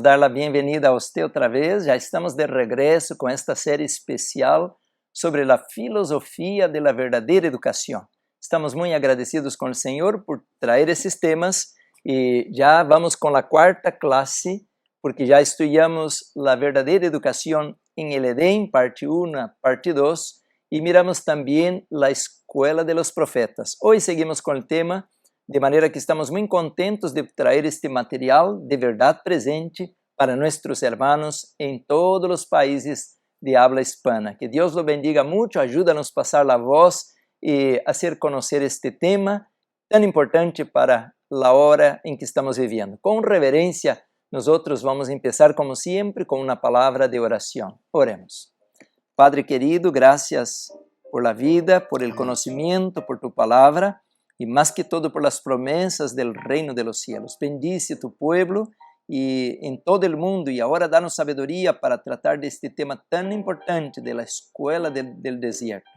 dar la bienvenida a usted otra vez. Ya estamos de regreso con esta serie especial sobre la filosofía de la verdadera educación. Estamos muy agradecidos con el Señor por traer esses temas y ya vamos con la cuarta clase porque ya estudiamos la verdadera educación en el Edén, parte 1, parte 2, y miramos también la escuela de los profetas. Hoy seguimos con el tema, de manera que estamos muy contentos de traer este material de verdad presente para nuestros hermanos en todos los países de habla hispana. Que Dios lo bendiga mucho, ayúdanos a pasar la voz y hacer conocer este tema tan importante para la hora en que estamos viviendo. Con reverencia, nosotros vamos a empezar, como siempre, con una palabra de oración. Oremos. Padre querido, gracias por la vida, por el conocimiento, por tu palabra y más que todo por las promesas del reino de los cielos. Bendice tu pueblo y en todo el mundo y ahora danos sabiduría para tratar de este tema tan importante de la escuela del desierto.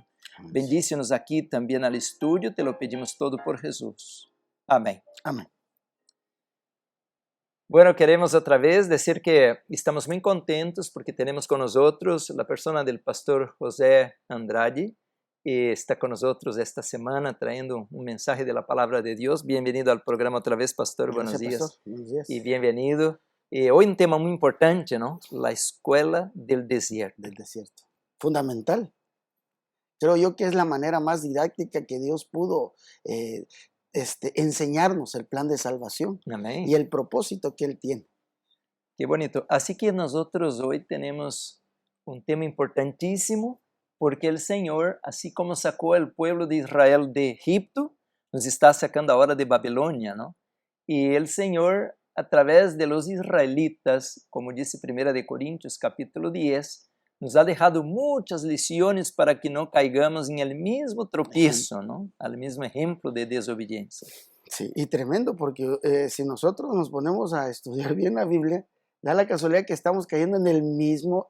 Bendícenos aquí también al estudio, te lo pedimos todo por Jesús. Amén. Amén. Bueno, queremos otra vez decir que estamos muy contentos porque tenemos con nosotros la persona del pastor José Andrade, y está con nosotros esta semana trayendo un mensaje de la palabra de Dios. Bienvenido al programa otra vez, pastor. Gracias, Buenos días. pastor. Buenos días. Y bienvenido. Hoy un tema muy importante, ¿no? La escuela del desierto. Del desierto. Fundamental. Creo yo que es la manera más didáctica que Dios pudo enseñarnos el plan de salvación. Amén. Y el propósito que Él tiene. Qué bonito. Así que nosotros hoy tenemos un tema importantísimo porque el Señor, así como sacó al pueblo de Israel de Egipto, nos está sacando ahora de Babilonia, ¿no? Y el Señor, a través de los israelitas, como dice 1 de Corintios capítulo 10, nos ha dejado muchas lecciones para que no caigamos en el mismo tropiezo, ¿no? Al mismo ejemplo de desobediencia. Sí, y tremendo porque si nosotros nos ponemos a estudiar bien la Biblia, da la casualidad que estamos cayendo en el mismo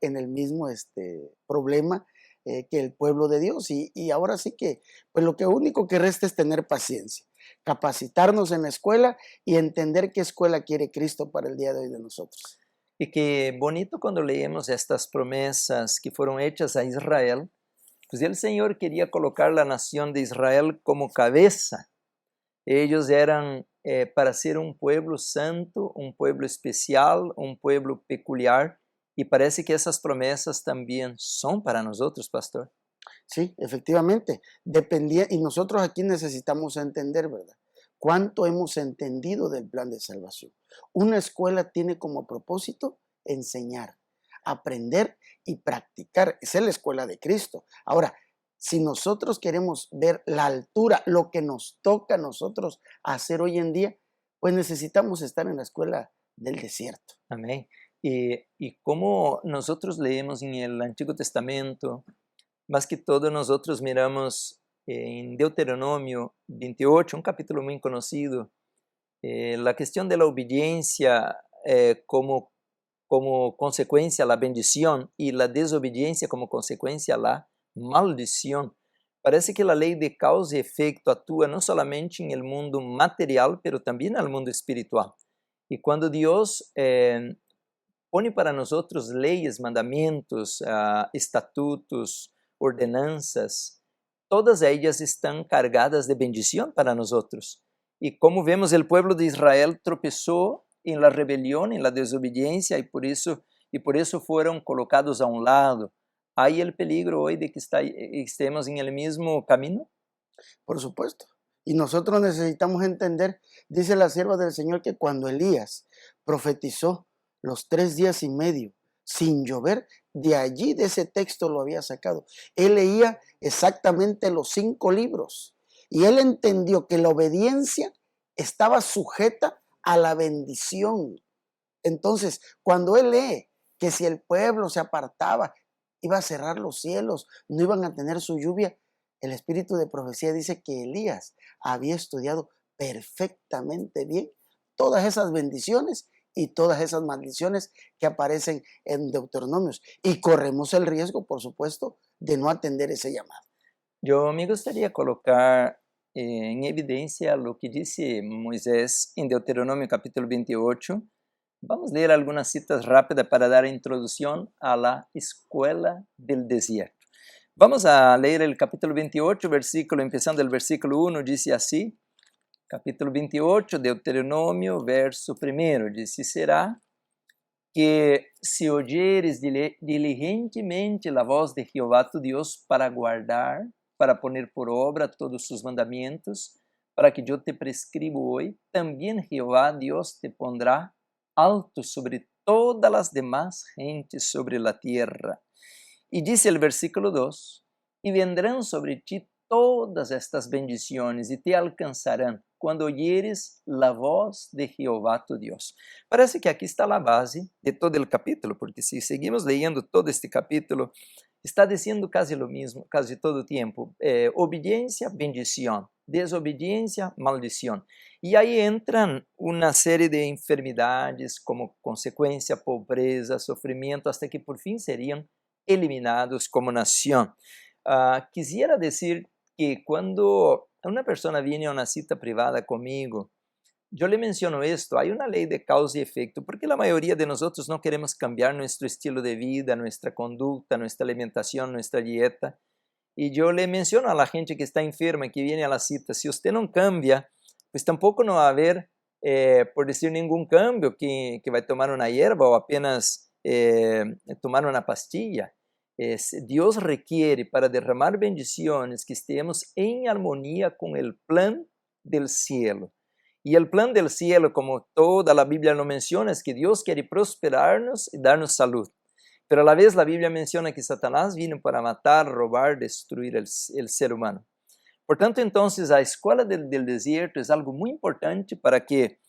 problema que el pueblo de Dios. Y ahora sí que, pues lo único que resta es tener paciencia, capacitarnos en la escuela y entender qué escuela quiere Cristo para el día de hoy de nosotros. Y qué bonito cuando leemos estas promesas que fueron hechas a Israel, pues el Señor quería colocar la nación de Israel como cabeza. Ellos eran para ser un pueblo santo, un pueblo especial, un pueblo peculiar, y parece que esas promesas también son para nosotros, pastor. Sí, efectivamente, dependía, y nosotros aquí necesitamos entender, ¿verdad? ¿Cuánto hemos entendido del plan de salvación? Una escuela tiene como propósito enseñar, aprender y practicar. Esa es la escuela de Cristo. Ahora, si nosotros queremos ver la altura, lo que nos toca a nosotros hacer hoy en día, pues necesitamos estar en la escuela del desierto. Amén. Y como nosotros leemos en el Antiguo Testamento, más que todo nosotros miramos en Deuteronomio 28, un capítulo muy conocido, la cuestión de la obediencia como consecuencia a la bendición y la desobediencia como consecuencia a la maldición. Parece que la ley de causa y efecto actúa no solamente en el mundo material, pero también en el mundo espiritual. Y cuando Dios pone para nosotros leyes, mandamientos, estatutos, ordenanzas, todas ellas están cargadas de bendición para nosotros. Y como vemos, el pueblo de Israel tropezó en la rebelión, en la desobediencia, y por eso fueron colocados a un lado. ¿Hay el peligro hoy de que estemos en el mismo camino? Por supuesto. Y nosotros necesitamos entender, dice la sierva del Señor, que cuando Elías profetizó los 3 días y medio sin llover, de allí, de ese texto lo había sacado. Él leía exactamente los 5 libros y él entendió que la obediencia estaba sujeta a la bendición. Entonces, cuando él lee que si el pueblo se apartaba, iba a cerrar los cielos, no iban a tener su lluvia, el espíritu de profecía dice que Elías había estudiado perfectamente bien todas esas bendiciones y todas esas maldiciones que aparecen en Deuteronomios. Y corremos el riesgo, por supuesto, de no atender ese llamado. Yo me gustaría colocar en evidencia lo que dice Moisés en Deuteronomio capítulo 28, Vamos a leer algunas citas rápidas para dar introducción a la escuela del desierto. Vamos a leer el capítulo 28, empezando el versículo 1, dice así, capítulo 28, Deuteronomio, verso 1, dice, será que si oyeres diligentemente la voz de Jehová tu Dios para guardar, para poner por obra todos sus mandamientos, para que yo te prescribo hoy, también Jehová Dios te pondrá alto sobre todas las demás gentes sobre la tierra. Y dice el versículo 2, y vendrán sobre ti todas estas bendiciones y te alcanzarán cuando oyeres la voz de Jehová tu Dios. Parece que aquí está la base de todo el capítulo, porque si seguimos leyendo todo este capítulo, está diciendo casi lo mismo, casi todo el tiempo. Obediencia, bendición. Desobediencia, maldición. Y ahí entran una serie de enfermedades como consecuencia, pobreza, sufrimiento, hasta que por fin serían eliminados como nación. Quisiera decir que cuando una persona viene a una cita privada conmigo, yo le menciono esto, hay una ley de causa y efecto, porque la mayoría de nosotros no queremos cambiar nuestro estilo de vida, nuestra conducta, nuestra alimentación, nuestra dieta. Y yo le menciono a la gente que está enferma, que viene a la cita, si usted no cambia, pues tampoco no va a haber, por decir, ningún cambio, que va a tomar una hierba o apenas tomar una pastilla. Dios requiere para derramar bendiciones que estemos en armonía con el plan del cielo. Y el plan del cielo, como toda la Biblia lo menciona, es que Dios quiere prosperarnos y darnos salud. Pero a la vez la Biblia menciona que Satanás vino para matar, robar, destruir el ser humano. Por tanto, entonces, la escuela del desierto es algo muy importante para que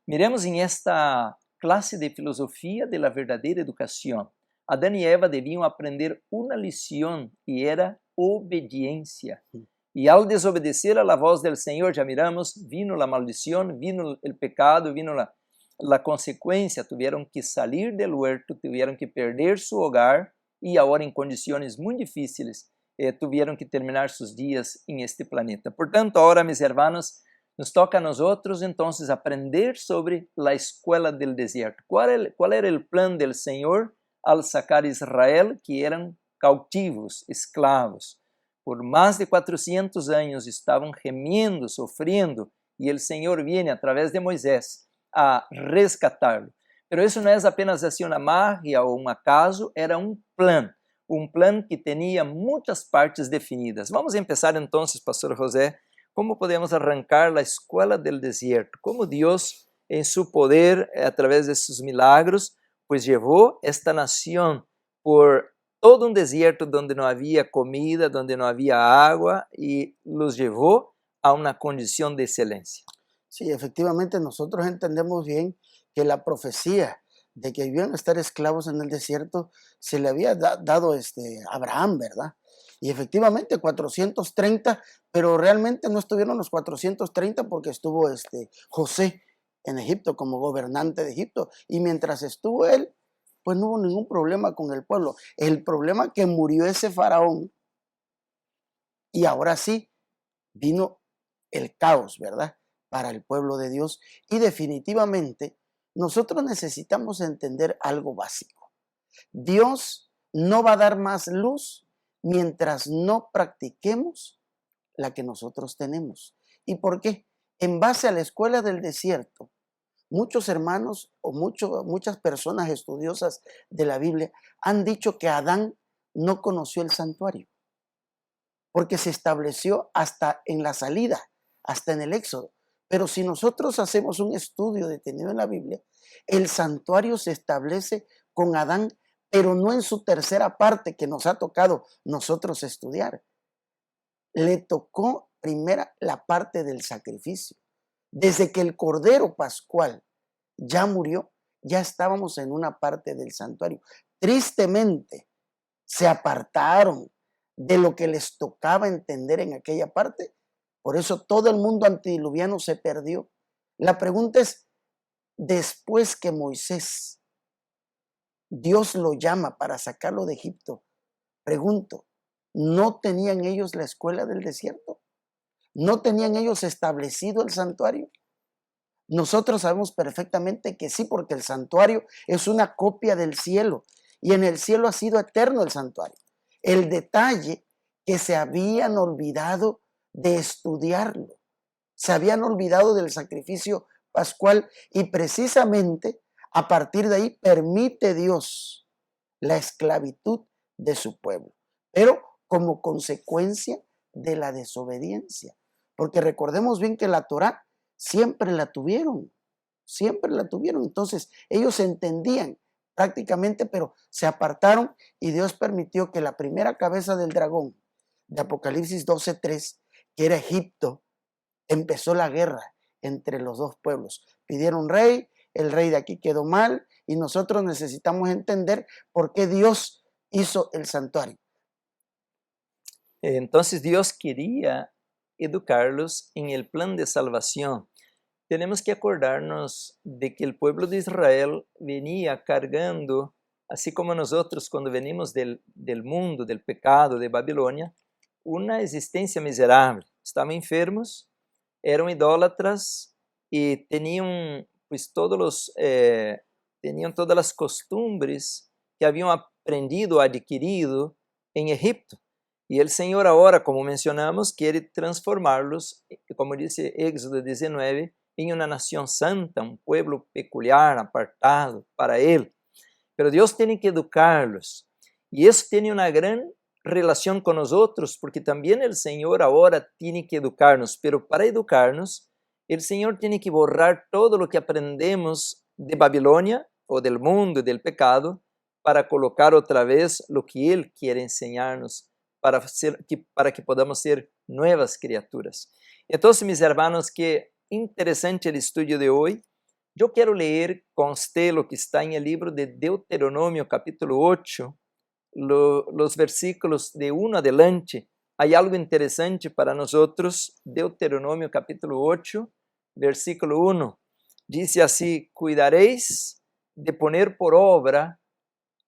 miremos en esta clase de filosofía de la verdadera educación. Adán y Eva debían aprender una lección y era obediencia. Y al desobedecer a la voz del Señor, ya miramos, vino la maldición, vino el pecado, vino la consecuencia, tuvieron que salir del huerto, tuvieron que perder su hogar y ahora en condiciones muy difíciles tuvieron que terminar sus días en este planeta. Por tanto, ahora, mis hermanos, nos toca a nosotros entonces aprender sobre la escuela del desierto. ¿Cuál era el plan del Señor al sacar a Israel, que eran cautivos, esclavos? Por más de 400 años estaban gemiendo, sufriendo, y el Señor viene a través de Moisés a rescatarlo. Pero eso no es apenas así una magia o un acaso, era un plan que tenía muchas partes definidas. Vamos a empezar entonces, Pastor José, cómo podemos arrancar la escuela del desierto, cómo Dios en su poder, a través de sus milagros, pues llevó esta nación por todo un desierto donde no había comida, donde no había agua, y los llevó a una condición de excelencia. Sí, efectivamente nosotros entendemos bien que la profecía de que iban a estar esclavos en el desierto se le había dado a Abraham, ¿verdad? Y efectivamente 430, pero realmente no estuvieron los 430 porque estuvo José en Egipto como gobernante de Egipto. Y mientras estuvo él, pues no hubo ningún problema con el pueblo. El problema que murió ese faraón y ahora sí vino el caos, ¿verdad? Para el pueblo de Dios. Y definitivamente nosotros necesitamos entender algo básico. Dios no va a dar más luz mientras no practiquemos la que nosotros tenemos. ¿Y por qué? En base a la escuela del desierto, muchos hermanos o muchas personas estudiosas de la Biblia han dicho que Adán no conoció el santuario, porque se estableció hasta en la salida, hasta en el Éxodo. Pero si nosotros hacemos un estudio detenido en la Biblia, el santuario se establece con Adán, pero no en su tercera parte que nos ha tocado nosotros estudiar. Le tocó primera la parte del sacrificio. Desde que el Cordero Pascual ya murió, ya estábamos en una parte del santuario. Tristemente, se apartaron de lo que les tocaba entender en aquella parte. Por eso todo el mundo antediluviano se perdió. La pregunta es, después que Moisés, Dios lo llama para sacarlo de Egipto, pregunto, ¿no tenían ellos la escuela del desierto? ¿No tenían ellos establecido el santuario? Nosotros sabemos perfectamente que sí, porque el santuario es una copia del cielo y en el cielo ha sido eterno el santuario. El detalle que se habían olvidado de estudiarlo, se habían olvidado del sacrificio pascual y precisamente a partir de ahí permite Dios la esclavitud de su pueblo, pero como consecuencia de la desobediencia. Porque recordemos bien que la Torá siempre la tuvieron, siempre la tuvieron. Entonces ellos entendían prácticamente, pero se apartaron y Dios permitió que la primera cabeza del dragón de Apocalipsis 12:3, que era Egipto, empezó la guerra entre los dos pueblos. Pidieron rey, el rey de aquí quedó mal y nosotros necesitamos entender por qué Dios hizo el santuario. Entonces Dios quería educarlos en el plan de salvación. Tenemos que acordarnos de que el pueblo de Israel venía cargando, así como nosotros cuando venimos del mundo, del pecado, de Babilonia, una existencia miserable. Estaban enfermos, eran idólatras y tenían pues tenían todas las costumbres que habían aprendido, adquirido en Egipto. Y el Señor ahora, como mencionamos, quiere transformarlos, como dice Éxodo 19, en una nación santa, un pueblo peculiar, apartado para Él. Pero Dios tiene que educarlos. Y eso tiene una gran relación con nosotros, porque también el Señor ahora tiene que educarnos. Pero para educarnos, el Señor tiene que borrar todo lo que aprendemos de Babilonia o del mundo, del pecado, para colocar otra vez lo que Él quiere enseñarnos, para que podamos ser nuevas criaturas. Entonces, mis hermanos, qué interesante el estudio de hoy. Yo quiero leer con usted lo que está en el libro de Deuteronomio, capítulo 8, los versículos de 1 adelante. Hay algo interesante para nosotros. Deuteronomio, capítulo 8, versículo 1. Dice así: cuidaréis de poner por obra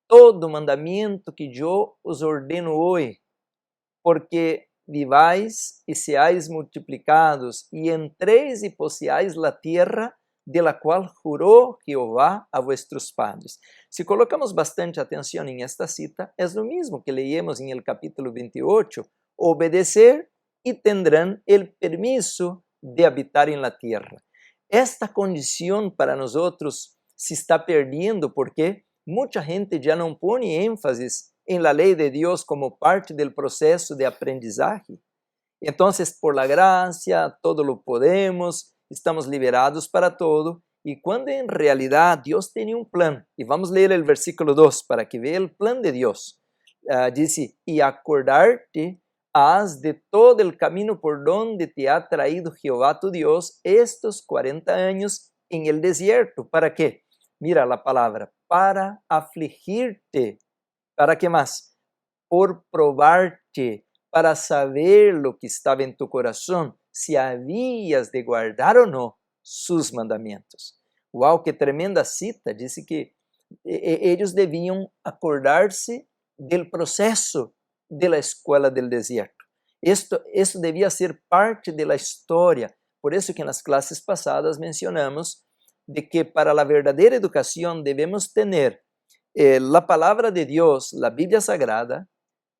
todo mandamiento que yo os ordeno hoy, porque viváis y seáis multiplicados, y entréis y poseáis la tierra de la cual juró Jehová a vuestros padres. Si colocamos bastante atención en esta cita, es lo mismo que leímos en el capítulo 28, obedecer y tendrán el permiso de habitar en la tierra. Esta condición para nosotros se está perdiendo porque mucha gente ya no pone énfasis en la ley de Dios como parte del proceso de aprendizaje. Entonces, por la gracia, todo lo podemos, estamos liberados para todo, y cuando en realidad Dios tenía un plan. Y vamos a leer el versículo 2 para que vea el plan de Dios. Dice: y acordarte has de todo el camino por donde te ha traído Jehová tu Dios estos 40 años en el desierto. ¿Para qué? Mira la palabra: para afligirte. ¿Para qué más? Por probarte, para saber lo que estaba en tu corazón, si habías de guardar o no sus mandamientos. ¡Wow! ¡Qué tremenda cita! Dice que ellos debían acordarse del proceso de la escuela del desierto. Eso debía ser parte de la historia. Por eso que en las clases pasadas mencionamos de que para la verdadera educación debemos tener la palabra de Dios, la Biblia Sagrada,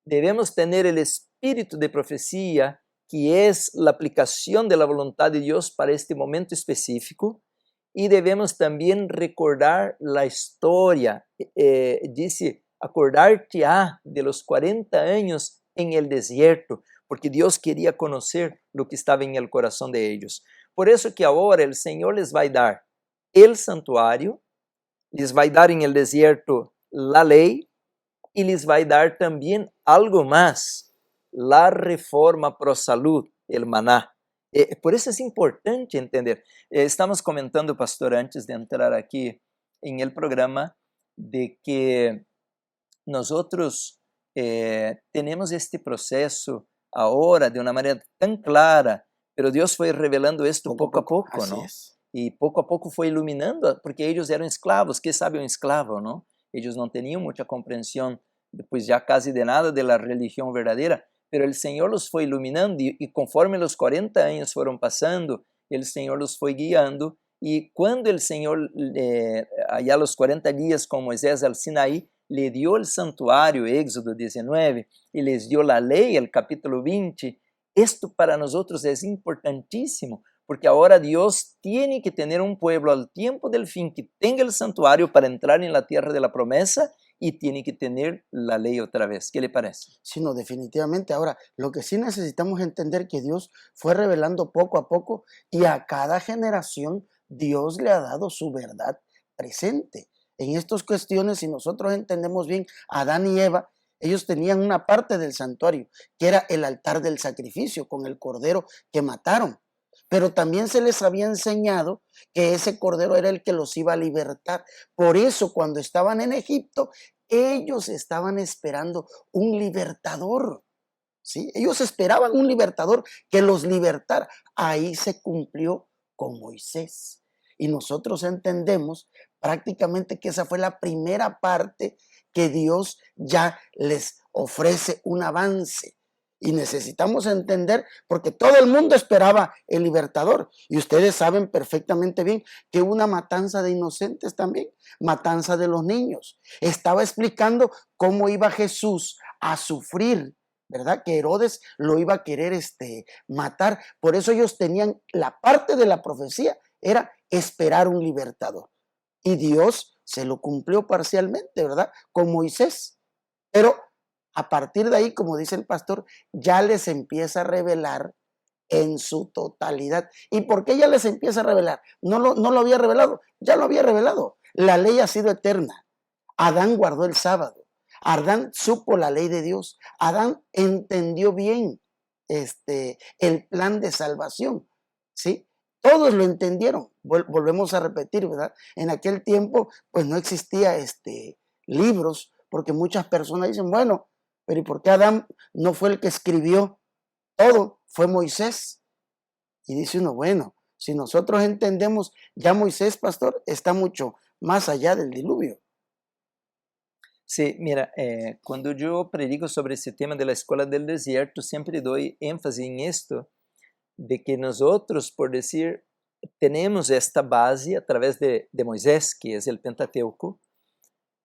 debemos tener el espíritu de profecía, que es la aplicación de la voluntad de Dios para este momento específico, y debemos también recordar la historia. Dice: acordarte de los 40 años en el desierto, porque Dios quería conocer lo que estaba en el corazón de ellos. Por eso que ahora el Señor les va a dar el santuario, les va a dar en el desierto la ley y les va a dar también algo más: la reforma pro salud, el maná. Por eso es importante entender. Estamos comentando, pastor, antes de entrar aquí en el programa, de que nosotros tenemos este proceso ahora de una manera tan clara, pero Dios fue revelando esto poco a poco, ¿no? Y poco a poco fue iluminando, porque ellos eran esclavos. ¿Qué sabe un esclavo, no? Ellos no tenían mucha comprensión, pues ya casi de nada, de la religión verdadera, pero el Señor los fue iluminando y conforme los 40 años fueron pasando, el Señor los fue guiando y cuando el Señor, allá a los 40 días con Moisés al Sinaí, le dio el santuario, Éxodo 19, y les dio la ley, el capítulo 20, esto para nosotros es importantísimo, porque ahora Dios tiene que tener un pueblo al tiempo del fin que tenga el santuario para entrar en la tierra de la promesa y tiene que tener la ley otra vez. ¿Qué le parece? Sí, no, definitivamente. Ahora, lo que sí necesitamos entender que Dios fue revelando poco a poco y a cada generación Dios le ha dado su verdad presente. En estas cuestiones, si nosotros entendemos bien, Adán y Eva, ellos tenían una parte del santuario, que era el altar del sacrificio con el cordero que mataron. Pero también se les había enseñado que ese cordero era el que los iba a libertar. Por eso, cuando estaban en Egipto, ellos estaban esperando un libertador, ¿sí? Ellos esperaban un libertador que los libertara. Ahí se cumplió con Moisés. Y nosotros entendemos prácticamente que esa fue la primera parte que Dios ya les ofrece un avance. Y necesitamos entender, porque todo el mundo esperaba el libertador. Y ustedes saben perfectamente bien que hubo una matanza de inocentes también, matanza de los niños. Estaba explicando cómo iba Jesús a sufrir, ¿verdad? Que Herodes lo iba a querer matar. Por eso ellos tenían la parte de la profecía, era esperar un libertador. Y Dios se lo cumplió parcialmente, ¿verdad? Con Moisés. Pero a partir de ahí, como dice el pastor, ya les empieza a revelar en su totalidad. ¿Y por qué ya les empieza a revelar? No lo había revelado, ya lo había revelado. La ley ha sido eterna. Adán guardó el sábado. Adán supo la ley de Dios. Adán entendió bien el plan de salvación, ¿sí? Todos lo entendieron. Volvemos a repetir, ¿verdad? En aquel tiempo, pues no existía libros, porque muchas personas dicen, bueno, pero ¿y por qué Adán no fue el que escribió todo? Fue Moisés. Y dice uno, bueno, si nosotros entendemos, ya Moisés, pastor, está mucho más allá del diluvio. Sí, mira, cuando yo predico sobre ese tema de la escuela del desierto, siempre doy énfasis en esto, de que nosotros, por decir, tenemos esta base a través de Moisés, que es el Pentateuco,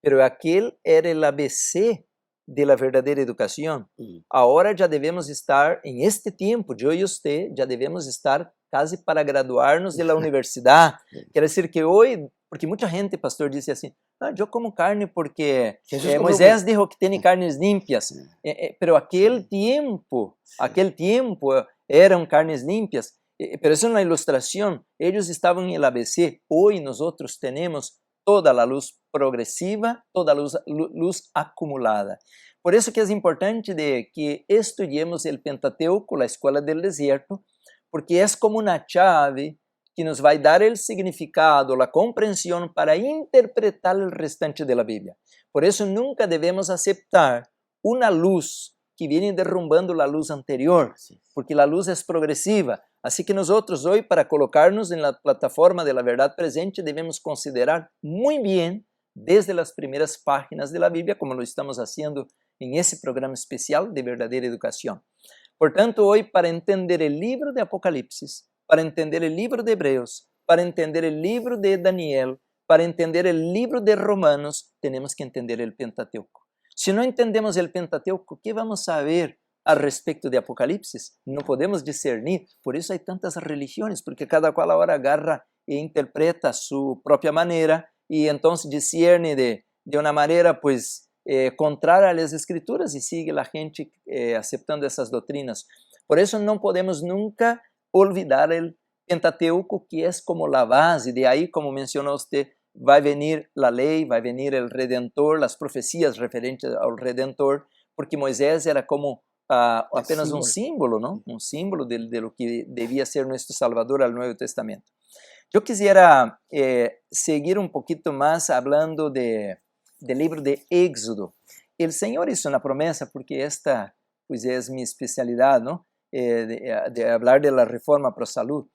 pero aquel era el ABC de la verdadera educación. Ahora ya debemos estar, en este tiempo, yo y usted, ya debemos estar casi para graduarnos de la universidad. Quiere decir que hoy, porque mucha gente, pastor, dice así, ah, yo como carne porque Moisés dijo que tiene carnes limpias, pero aquel tiempo eran carnes limpias, pero es una ilustración, ellos estaban en el ABC, hoy nosotros tenemos toda la luz progresiva, toda luz acumulada. Por eso que es importante de que estudiemos el Pentateuco, la escuela del desierto, porque es como una chave que nos va a dar el significado, la comprensión para interpretar el restante de la Biblia. Por eso nunca debemos aceptar una luz que viene derrumbando la luz anterior, porque la luz es progresiva. Así que nosotros hoy, para colocarnos en la plataforma de la verdad presente, debemos considerar muy bien desde las primeras páginas de la Biblia, como lo estamos haciendo en ese programa especial de verdadera educación. Por tanto, hoy, para entender el libro de Apocalipsis, para entender el libro de Hebreos, para entender el libro de Daniel, para entender el libro de Romanos, tenemos que entender el Pentateuco. Si no entendemos el Pentateuco, ¿qué vamos a ver al respecto de Apocalipsis? No podemos discernir. Por eso hay tantas religiones, porque cada cual ahora agarra e interpreta a su propia manera y entonces discierne de una manera pues contraria a las Escrituras y sigue la gente aceptando esas doctrinas. Por eso no podemos nunca olvidar el Pentateuco, que es como la base. De ahí, como mencionó usted, va a venir la ley, va a venir el Redentor, las profecías referentes al Redentor, porque Moisés era como apenas un símbolo, ¿no? Un símbolo de lo que debía ser nuestro Salvador al Nuevo Testamento. Yo quisiera seguir un poquito más hablando del libro de Éxodo. El Señor hizo una promesa, porque esta pues es mi especialidad, ¿no? De hablar de la reforma pro salud.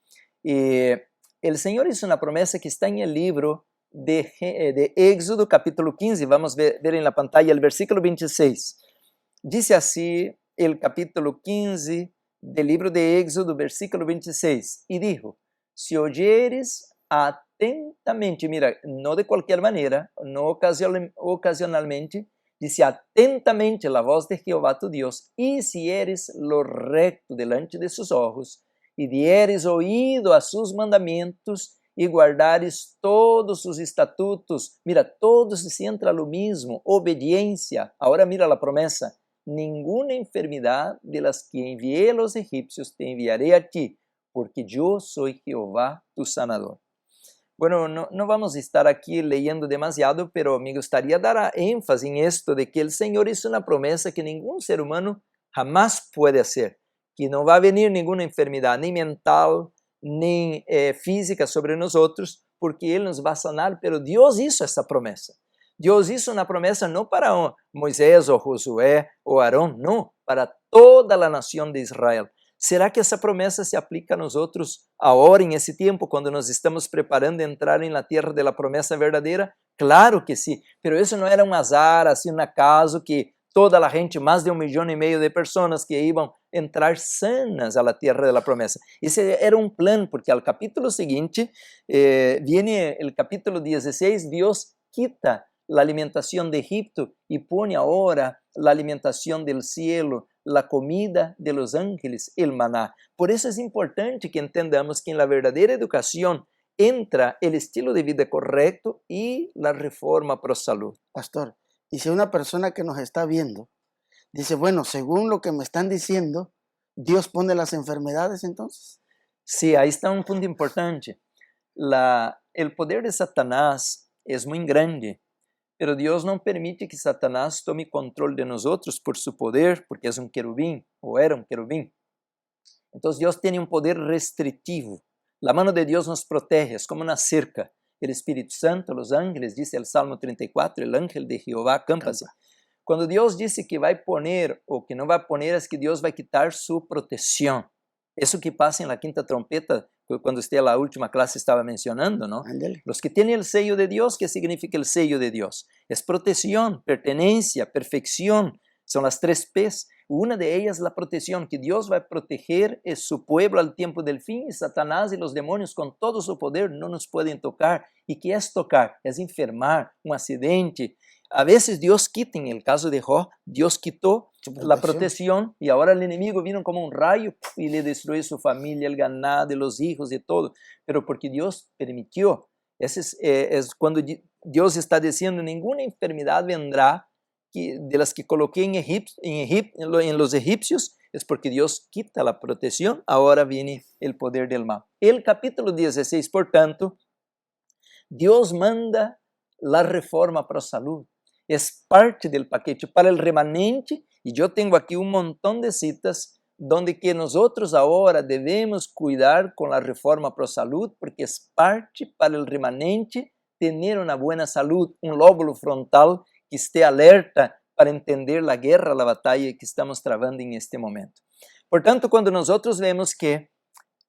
El Señor hizo una promesa que está en el libro de Éxodo capítulo 15, vamos a ver en la pantalla el versículo 26. Dice así el capítulo 15 del libro de Éxodo, versículo 26, y dijo, si oyeres atentamente, mira, no de cualquier manera, no ocasionalmente, dice atentamente la voz de Jehová tu Dios, y si eres lo recto delante de sus ojos, y dieres oído a sus mandamientos, y guardares todos sus estatutos, mira, todo se centra lo mismo, obediencia. Ahora mira la promesa, ninguna enfermedad de las que envié a los egipcios te enviaré a ti, porque yo soy Jehová tu sanador. Bueno, no vamos a estar aquí leyendo demasiado, pero me gustaría dar énfasis en esto de que el Señor hizo una promesa que ningún ser humano jamás puede hacer, que no va a venir ninguna enfermedad, ni mental, ni física sobre nosotros, porque Él nos va a sanar, pero Dios hizo esa promesa. Dios hizo una promesa no para Moisés o Josué o Aarón, no, para toda la nación de Israel. ¿Será que essa promessa se aplica a nosotros ahora, en ese tiempo, cuando nos estamos preparando a entrar en la tierra de la promesa verdadera? Claro que sí, pero eso no era un azar, así un acaso que toda la gente, más de 1,5 milhão de personas que iban a entrar sanas a la tierra de la promesa. Ese era un plan, porque al capítulo siguiente viene el capítulo 16, Dios quita la alimentación de Egipto y pone ahora la alimentación del cielo, la comida de los ángeles, el maná. Por eso es importante que entendamos que en la verdadera educación entra el estilo de vida correcto y la reforma pro salud. Pastor, y si una persona que nos está viendo dice, bueno, según lo que me están diciendo, ¿Dios pone las enfermedades entonces? Sí, ahí está un punto importante. El poder de Satanás es muy grande, pero Dios não permite que Satanás tome controle de nosotros por su poder, porque es un querubín, o era un querubín. Entonces Dios tiene un poder restrictivo. La mano de Dios nos protege, es como una cerca. El Espíritu Santo, los ángeles, dice el Salmo 34, el ángel de Jehová acámpase. Cuando Dios dice que va a poner o que no va a poner, es que Dios va a quitar su protección. Eso que pasa en la quinta trompeta, cuando usted en la última clase estaba mencionando, ¿no? Ándale. Los que tienen el sello de Dios, ¿qué significa el sello de Dios? Es protección, pertenencia, perfección. Son las 3 P's. Una de ellas es la protección, que Dios va a proteger su pueblo al tiempo del fin, y Satanás y los demonios con todo su poder no nos pueden tocar. ¿Y qué es tocar? Es enfermar, un accidente. A veces Dios quita, en el caso de Job, Dios quitó la protección y ahora el enemigo vino como un rayo y le destruyó su familia, el ganado, los hijos y todo, pero porque Dios permitió. Ese es cuando Dios está diciendo, ninguna enfermedad vendrá de las que coloqué en los egipcios, es porque Dios quita la protección, ahora viene el poder del mal. El capítulo 16, por tanto, Dios manda la reforma pro salud. Es parte del paquete para el remanente, y yo tengo aquí un montón de citas donde que nosotros ahora debemos cuidar con la reforma pro salud, porque es parte para el remanente tener una buena salud, un lóbulo frontal que esté alerta para entender la guerra, la batalla que estamos travando en este momento. Por tanto, cuando nosotros vemos que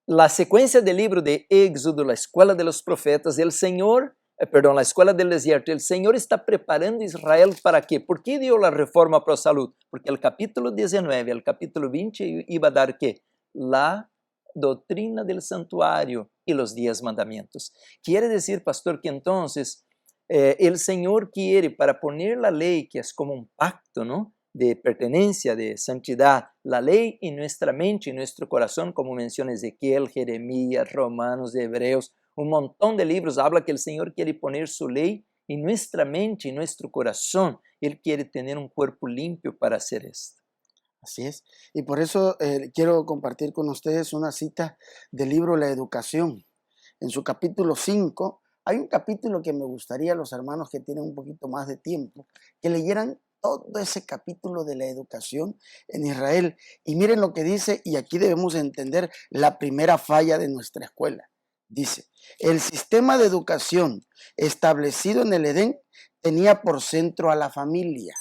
la secuencia del libro de Éxodo, la escuela de los profetas, la escuela del desierto, el Señor está preparando a Israel para qué. ¿Por qué dio la reforma pro salud? Porque el capítulo 19, el capítulo 20 iba a dar qué? La doctrina del santuario y los 10 mandamientos. Quiere decir, pastor, que entonces el Señor quiere, para poner la ley, que es como un pacto, ¿no?, de pertenencia, de santidad, la ley en nuestra mente, en nuestro corazón, como menciona Ezequiel, Jeremías, Romanos, Hebreos, un montón de libros habla que el Señor quiere poner su ley en nuestra mente, en nuestro corazón. Él quiere tener un cuerpo limpio para hacer esto. Así es. Y por eso quiero compartir con ustedes una cita del libro La Educación. En su capítulo 5, hay un capítulo que me gustaría a los hermanos que tienen un poquito más de tiempo, que leyeran todo ese capítulo de la educación en Israel. Y miren lo que dice, y aquí debemos entender la primera falla de nuestra escuela. Dice, el sistema de educación establecido en el Edén tenía por centro a la familia.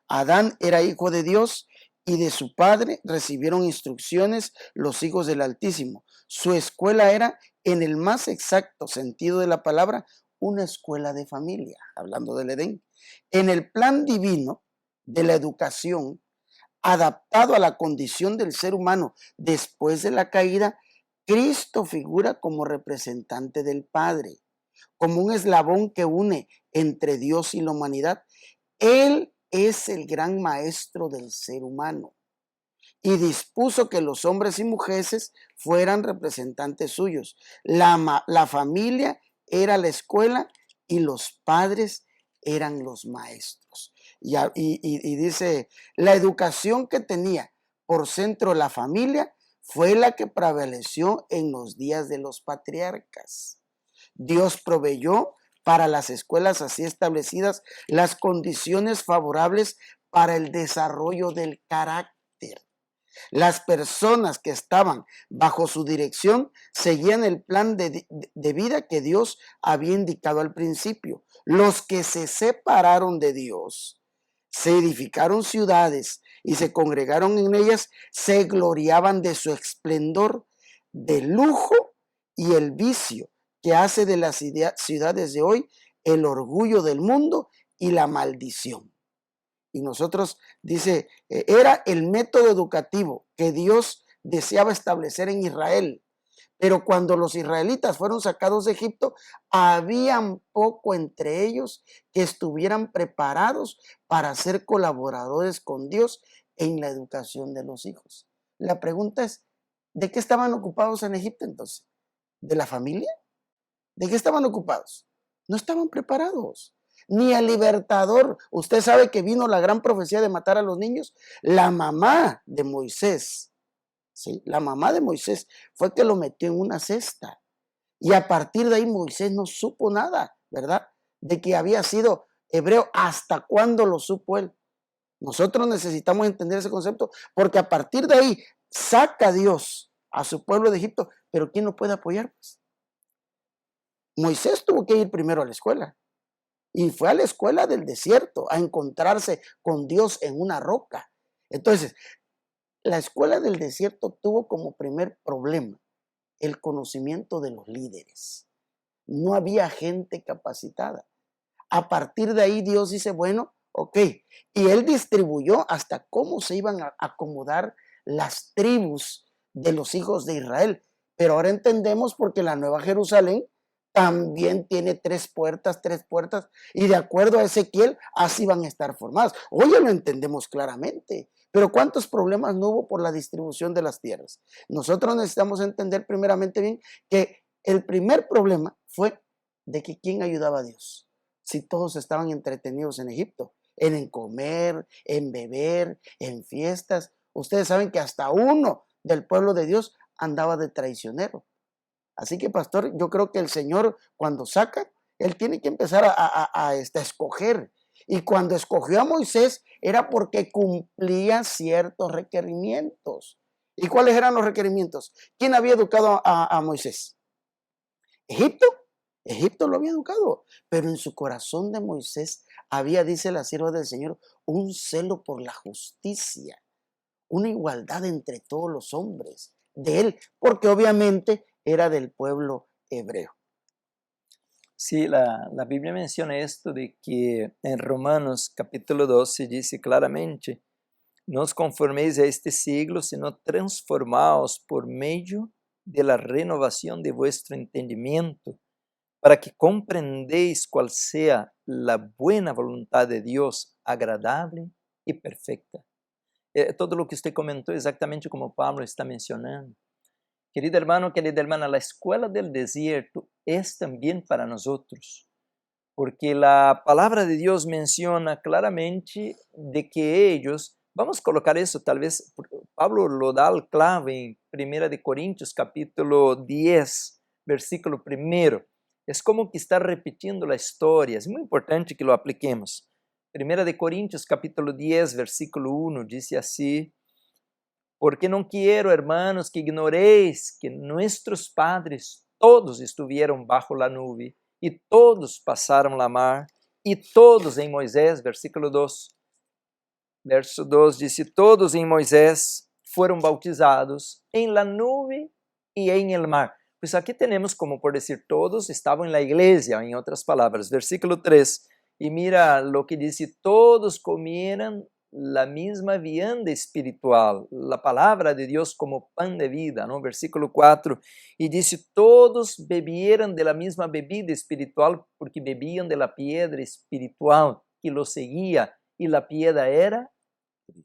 Adán era hijo de Dios y de su padre recibieron instrucciones los hijos del Altísimo. Su escuela era, en el más exacto sentido de la palabra, una escuela de familia, hablando del Edén. En el plan divino de la educación, adaptado a la condición del ser humano después de la caída, Cristo figura como representante del Padre, como un eslabón que une entre Dios y la humanidad. Él es el gran maestro del ser humano y dispuso que los hombres y mujeres fueran representantes suyos. La familia era la escuela y los padres eran los maestros. Y dice, la educación que tenía por centro la familia fue la que prevaleció en los días de los patriarcas. Dios proveyó para las escuelas así establecidas las condiciones favorables para el desarrollo del carácter. Las personas que estaban bajo su dirección seguían el plan de vida que Dios había indicado al principio. Los que se separaron de Dios, se edificaron ciudades y se congregaron en ellas, se gloriaban de su esplendor, del lujo y el vicio que hace de las ciudades de hoy el orgullo del mundo y la maldición. Y nosotros, dice, era el método educativo que Dios deseaba establecer en Israel. Pero cuando los israelitas fueron sacados de Egipto, habían poco entre ellos que estuvieran preparados para ser colaboradores con Dios en la educación de los hijos. La pregunta es, ¿de qué estaban ocupados en Egipto entonces? ¿De la familia? ¿De qué estaban ocupados? No estaban preparados. Ni el libertador. Usted sabe que vino la gran profecía de matar a los niños. La mamá de Moisés, ¿sí? La mamá de Moisés fue que lo metió en una cesta. Y a partir de ahí Moisés no supo nada, ¿verdad? De que había sido hebreo. ¿Hasta cuándo lo supo él? Nosotros necesitamos entender ese concepto porque a partir de ahí saca Dios a su pueblo de Egipto. Pero ¿quién lo puede apoyar? Pues Moisés tuvo que ir primero a la escuela. Y fue a la escuela del desierto a encontrarse con Dios en una roca. Entonces, la escuela del desierto tuvo como primer problema el conocimiento de los líderes. No había gente capacitada. A partir de ahí Dios dice, bueno, ok. Y él distribuyó hasta cómo se iban a acomodar las tribus de los hijos de Israel. Pero ahora entendemos porque la Nueva Jerusalén también tiene tres puertas, y de acuerdo a Ezequiel, así van a estar formadas. Hoy ya lo entendemos claramente, pero ¿cuántos problemas no hubo por la distribución de las tierras? Nosotros necesitamos entender primeramente bien que el primer problema fue de que ¿quién ayudaba a Dios? Si todos estaban entretenidos en Egipto, en comer, en beber, en fiestas. Ustedes saben que hasta uno del pueblo de Dios andaba de traicionero. Así que, pastor, yo creo que el Señor cuando saca, Él tiene que empezar a escoger. Y cuando escogió a Moisés era porque cumplía ciertos requerimientos. ¿Y cuáles eran los requerimientos? ¿Quién había educado a Moisés? ¿Egipto? Egipto lo había educado. Pero en su corazón de Moisés había, dice la sierva del Señor, un celo por la justicia, una igualdad entre todos los hombres de él, porque obviamente era del pueblo hebreo. Sí, la Biblia menciona esto de que en Romanos capítulo 12 dice claramente, no os conforméis a este siglo, sino transformaos por medio de la renovación de vuestro entendimiento, para que comprendéis cuál sea la buena voluntad de Dios, agradable y perfecta. Todo lo que usted comentó exactamente como Pablo está mencionando. Querido hermano, querida hermana, la escuela del desierto es también para nosotros, porque la palabra de Dios menciona claramente de que ellos, vamos a colocar eso, tal vez Pablo lo da al clave en 1 de Corintios capítulo 10, versículo 1. Es como que está repitiendo la historia, es muy importante que lo apliquemos. 1 de Corintios capítulo 10, versículo 1, dice así, porque no quiero, hermanos, que ignoréis que nuestros padres todos estuvieron bajo la nube y todos pasaron la mar y todos en Moisés, versículo 2, verso 2 dice, todos en Moisés fueron bautizados en la nube y en el mar. Pues aquí tenemos como por decir, todos estaban en la iglesia, en otras palabras. Versículo 3, y mira lo que dice, todos comieran la misma vianda espiritual, la palabra de Dios como pan de vida, ¿no? Versículo 4, y dice, todos bebieran de la misma bebida espiritual porque bebían de la piedra espiritual que los seguía, y la piedra era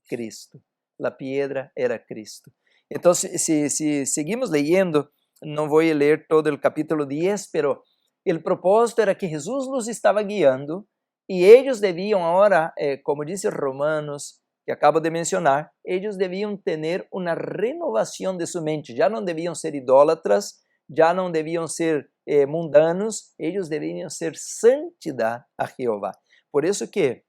Cristo. La piedra era Cristo. Entonces, si seguimos leyendo, no voy a leer todo el capítulo 10, pero el propósito era que Jesús los estaba guiando y ellos debían ahora, como dice Romanos, que acabo de mencionar, ellos debían tener una renovación de su mente. Ya no debían ser idólatras, ya no debían ser mundanos, ellos debían ser santidad a Jehová. Por eso que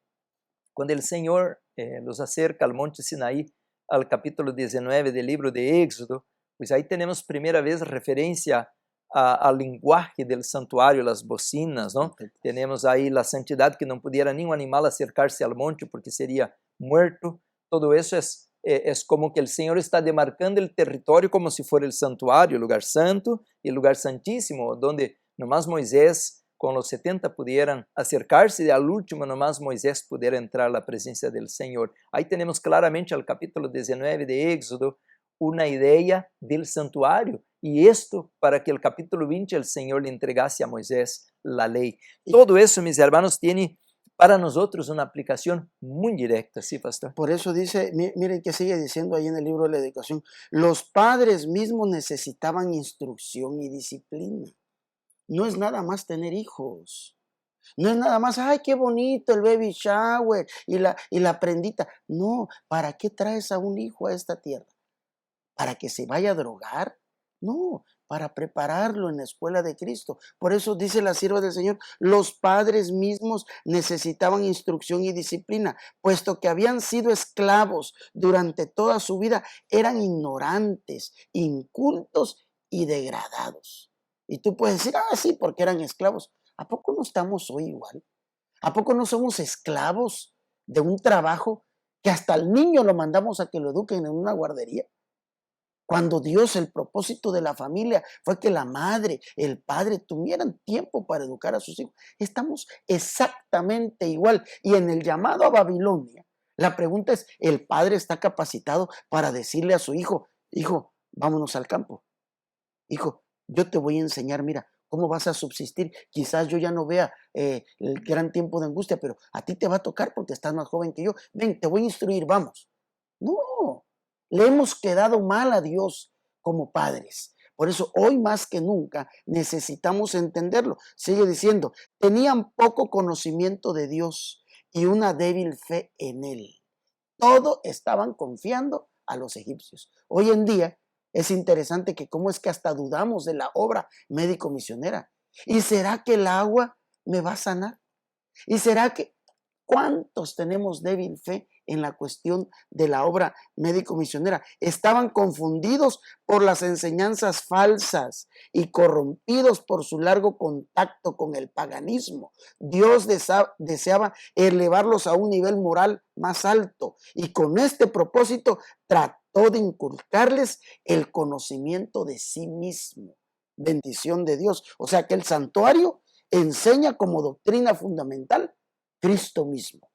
cuando el Señor los acerca al monte Sinaí, al capítulo 19 del libro de Éxodo, pues ahí tenemos primera vez referencia al lenguaje del santuario, las bocinas, ¿no? Tenemos ahí la santidad, que no pudiera ningún animal acercarse al monte porque sería muerto. Todo eso es como que el Señor está demarcando el territorio como si fuera el santuario, el lugar santo y el lugar santísimo, donde nomás Moisés con los 70 pudieran acercarse y al último nomás Moisés pudiera entrar a la presencia del Señor. Ahí tenemos claramente al capítulo 19 de Éxodo una idea del santuario, y esto para que el capítulo 20 el Señor le entregase a Moisés la ley. Todo eso, mis hermanos, tiene para nosotros una aplicación muy directa, ¿sí, pastor? Por eso dice, miren que sigue diciendo ahí en el libro de la educación, los padres mismos necesitaban instrucción y disciplina. No es nada más tener hijos. No es nada más, ay, qué bonito el baby shower y la prendita. No, ¿para qué traes a un hijo a esta tierra? ¿Para que se vaya a drogar? No, para prepararlo en la escuela de Cristo. Por eso dice la sierva del Señor, los padres mismos necesitaban instrucción y disciplina, puesto que habían sido esclavos durante toda su vida, eran ignorantes, incultos y degradados. Y tú puedes decir, sí, porque eran esclavos. ¿A poco no estamos hoy igual? ¿A poco no somos esclavos de un trabajo que hasta al niño lo mandamos a que lo eduquen en una guardería? Cuando Dios, el propósito de la familia fue que la madre, el padre tuvieran tiempo para educar a sus hijos. Estamos exactamente igual. Y en el llamado a Babilonia, la pregunta es, ¿el padre está capacitado para decirle a su hijo, hijo, vámonos al campo? Hijo, yo te voy a enseñar, mira, cómo vas a subsistir. Quizás yo ya no vea el gran tiempo de angustia, pero a ti te va a tocar porque estás más joven que yo. Ven, te voy a instruir, vamos. No, le hemos quedado mal a Dios como padres. Por eso hoy más que nunca necesitamos entenderlo. Sigue diciendo, tenían poco conocimiento de Dios y una débil fe en Él. Todo estaban confiando a los egipcios. Hoy en día es interesante que cómo es que hasta dudamos de la obra médico-misionera. ¿Y será que el agua me va a sanar? ¿Y será que cuántos tenemos débil fe en la cuestión de la obra médico-misionera? Estaban confundidos por las enseñanzas falsas y corrompidos por su largo contacto con el paganismo. Dios deseaba elevarlos a un nivel moral más alto y con este propósito trató de inculcarles el conocimiento de sí mismo. Bendición de Dios. O sea que el santuario enseña como doctrina fundamental Cristo mismo.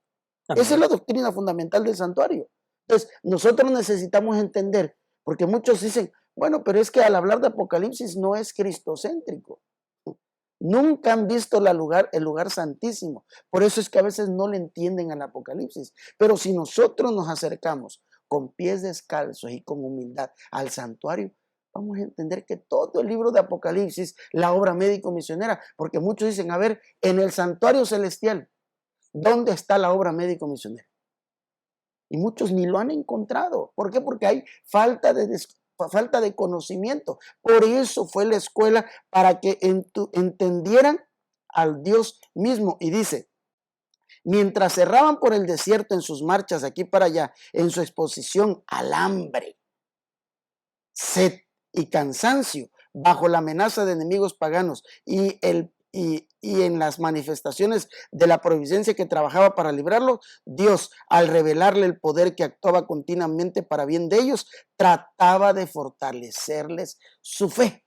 Amén. Esa es la doctrina fundamental del santuario. Entonces, nosotros necesitamos entender, porque muchos dicen, bueno, pero es que al hablar de Apocalipsis no es cristocéntrico. Nunca han visto el lugar santísimo. Por eso es que a veces no le entienden al Apocalipsis. Pero si nosotros nos acercamos con pies descalzos y con humildad al santuario, vamos a entender que todo el libro de Apocalipsis, la obra médico-misionera, porque muchos dicen, a ver, en el santuario celestial, ¿dónde está la obra médico-misionera? Y muchos ni lo han encontrado. ¿Por qué? Porque hay falta de conocimiento. Por eso fue la escuela, para que entendieran al Dios mismo. Y dice, mientras erraban por el desierto en sus marchas de aquí para allá, en su exposición al hambre, sed y cansancio, bajo la amenaza de enemigos paganos y en las manifestaciones de la providencia que trabajaba para librarlo, Dios, al revelarle el poder que actuaba continuamente para bien de ellos, trataba de fortalecerles su fe.